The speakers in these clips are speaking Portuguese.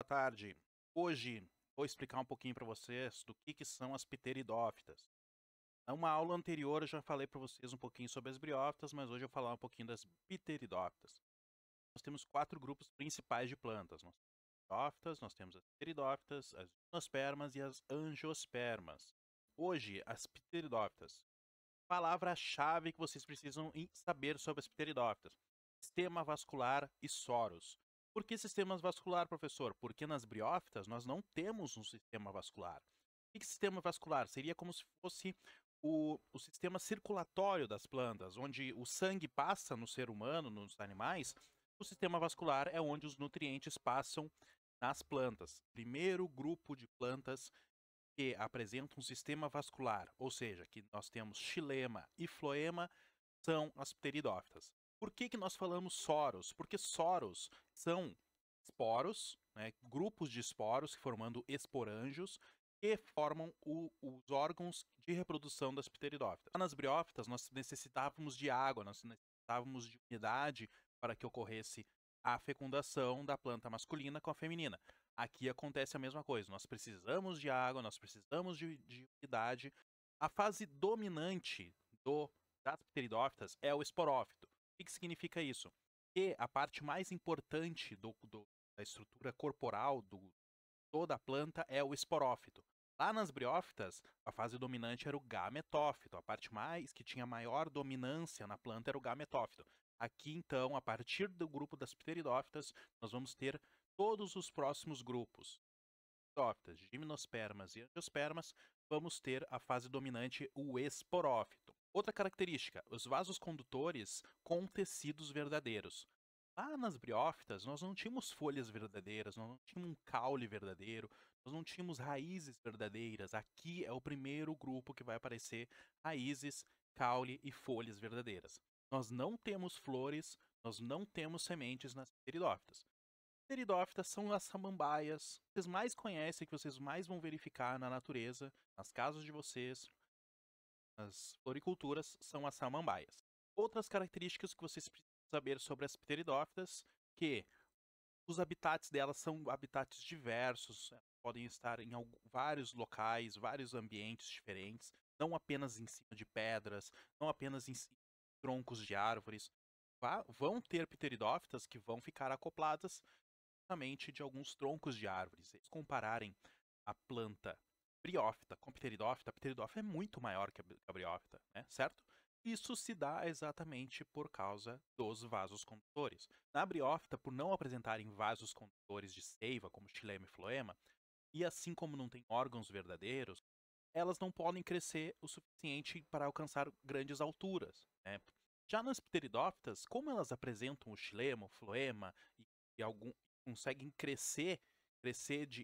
tarde. Hoje vou explicar um pouquinho para vocês do que são as pteridófitas. Numa aula anterior eu já falei para vocês um pouquinho sobre as briófitas, mas hoje eu vou falar um pouquinho das pteridófitas. Nós temos quatro grupos principais de plantas. Nós temos as briófitas, nós temos as pteridófitas, as gimnospermas e as angiospermas. Hoje, as pteridófitas. Palavra-chave que vocês precisam saber sobre as pteridófitas: sistema vascular e soros. Por que sistema vascular, professor? Porque nas briófitas nós não temos um sistema vascular. O que é sistema vascular? Seria como se fosse o sistema circulatório das plantas, onde o sangue passa no ser humano, nos animais. O sistema vascular é onde os nutrientes passam nas plantas. Primeiro grupo de plantas que apresentam um sistema vascular, ou seja, que nós temos xilema e floema, são as pteridófitas. Por que nós falamos soros? Porque soros são esporos, né, grupos de esporos formando esporângios que formam os órgãos de reprodução das pteridófitas. Nas briófitas, nós necessitávamos de água, nós necessitávamos de umidade para que ocorresse a fecundação da planta masculina com a feminina. Aqui acontece a mesma coisa, nós precisamos de água, nós precisamos de umidade. A fase dominante das pteridófitas é o esporófito. O que significa isso? Que a parte mais importante da estrutura corporal toda a planta é o esporófito. Lá nas briófitas, a fase dominante era o gametófito. A parte que tinha maior dominância na planta era o gametófito. Aqui, então, a partir do grupo das pteridófitas, nós vamos ter todos os próximos grupos. Pteridófitas, gimnospermas e angiospermas, vamos ter a fase dominante, o esporófito. Outra característica, os vasos condutores com tecidos verdadeiros. Lá nas briófitas, nós não tínhamos folhas verdadeiras, nós não tínhamos um caule verdadeiro, nós não tínhamos raízes verdadeiras. Aqui é o primeiro grupo que vai aparecer raízes, caule e folhas verdadeiras. Nós não temos flores, nós não temos sementes nas pteridófitas. Pteridófitas são as samambaias, que vocês mais conhecem, que vocês mais vão verificar na natureza, nas casas de vocês, nas floriculturas, são as samambaias. Outras características que vocês precisam saber sobre as pteridófitas, que os habitats delas são habitats diversos, podem estar em vários locais, vários ambientes diferentes, não apenas em cima de pedras, não apenas em troncos de árvores. Vão ter pteridófitas que vão ficar acopladas justamente de alguns troncos de árvores. Se compararem a planta briófita com pteridófita, a pteridófita é muito maior que a briófita, né? Certo? Isso se dá exatamente por causa dos vasos condutores. Na briófita, por não apresentarem vasos condutores de seiva, como xilema e floema, e assim como não tem órgãos verdadeiros, elas não podem crescer o suficiente para alcançar grandes alturas, né? Já nas pteridófitas, como elas apresentam o xilema, o floema e conseguem crescer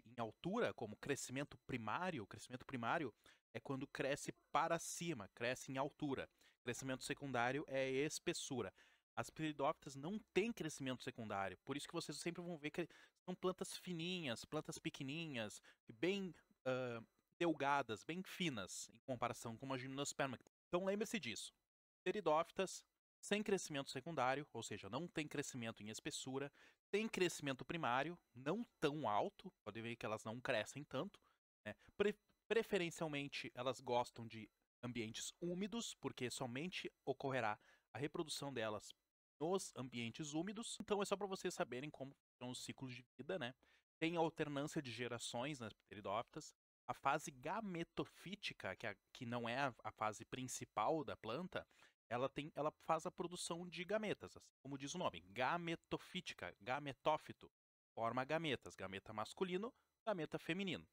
em altura, como crescimento primário. O crescimento primário é quando cresce para cima, cresce em altura. Crescimento secundário é espessura. As pteridófitas não têm crescimento secundário, por isso que vocês sempre vão ver que são plantas fininhas, plantas pequenininhas, bem delgadas, bem finas, em comparação com uma gimnosperma. Então lembre-se disso. Pteridófitas sem crescimento secundário, ou seja, não tem crescimento em espessura, tem crescimento primário, não tão alto, pode ver que elas não crescem tanto, né? Preferencialmente elas gostam de ambientes úmidos, porque somente ocorrerá a reprodução delas nos ambientes úmidos. Então é só para vocês saberem como são os ciclos de vida, né? Tem alternância de gerações nas pteridófitas. A fase gametofítica, que não é a fase principal da planta, ela faz a produção de gametas, assim como diz o nome, gametofítica, gametófito, forma gametas, gameta masculino, gameta feminino.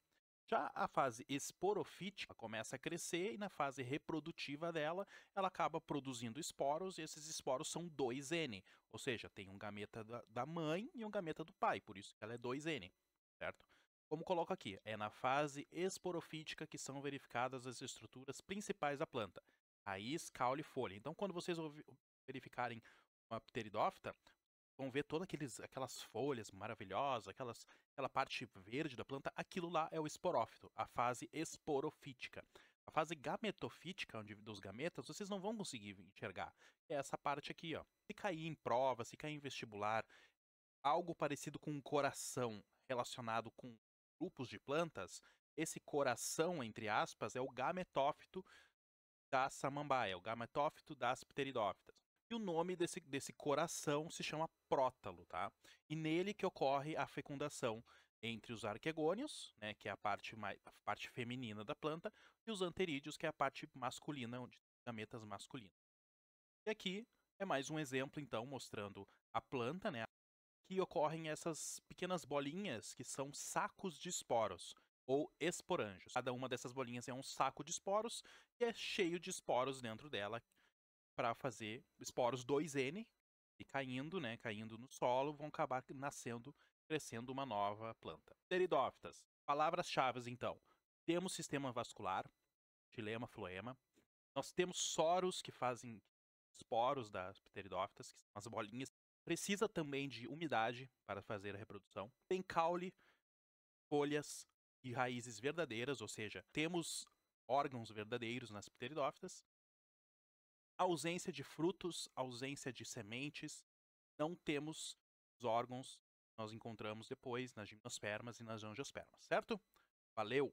Já a fase esporofítica começa a crescer e na fase reprodutiva dela, ela acaba produzindo esporos e esses esporos são 2N, ou seja, tem um gameta da mãe e um gameta do pai, por isso que ela é 2N, certo? Como coloco aqui, é na fase esporofítica que são verificadas as estruturas principais da planta: raiz, caule e folha. Então, quando vocês verificarem uma pteridófita, vão ver todas aquelas folhas maravilhosas, aquela parte verde da planta. Aquilo lá é o esporófito, a fase esporofítica. A fase gametofítica, onde dos gametas, vocês não vão conseguir enxergar. É essa parte aqui, ó. Se cair em prova, se cair em vestibular, algo parecido com um coração relacionado com grupos de plantas, esse coração, entre aspas, é o gametófito da samambaia, o gametófito das pteridófitas. E o nome desse coração se chama prótalo, tá? E nele que ocorre a fecundação entre os arquegônios, né, que é a parte feminina da planta, e os anterídeos, que é a parte masculina, onde tem gametas masculinos. E aqui é mais um exemplo, então, mostrando a planta, né, que ocorrem essas pequenas bolinhas que são sacos de esporos, ou esporângios. Cada uma dessas bolinhas é um saco de esporos e é cheio de esporos dentro dela para fazer esporos 2N e caindo, né, caindo no solo, vão acabar nascendo, crescendo uma nova planta. Pteridófitas. Palavras-chave, então. Temos sistema vascular, xilema, floema. Nós temos soros que fazem esporos das pteridófitas, que são as bolinhas. Precisa também de umidade para fazer a reprodução. Tem caule, folhas e raízes verdadeiras, ou seja, temos órgãos verdadeiros nas pteridófitas. Ausência de frutos, ausência de sementes, não temos os órgãos que nós encontramos depois nas gimnospermas e nas angiospermas, certo? Valeu!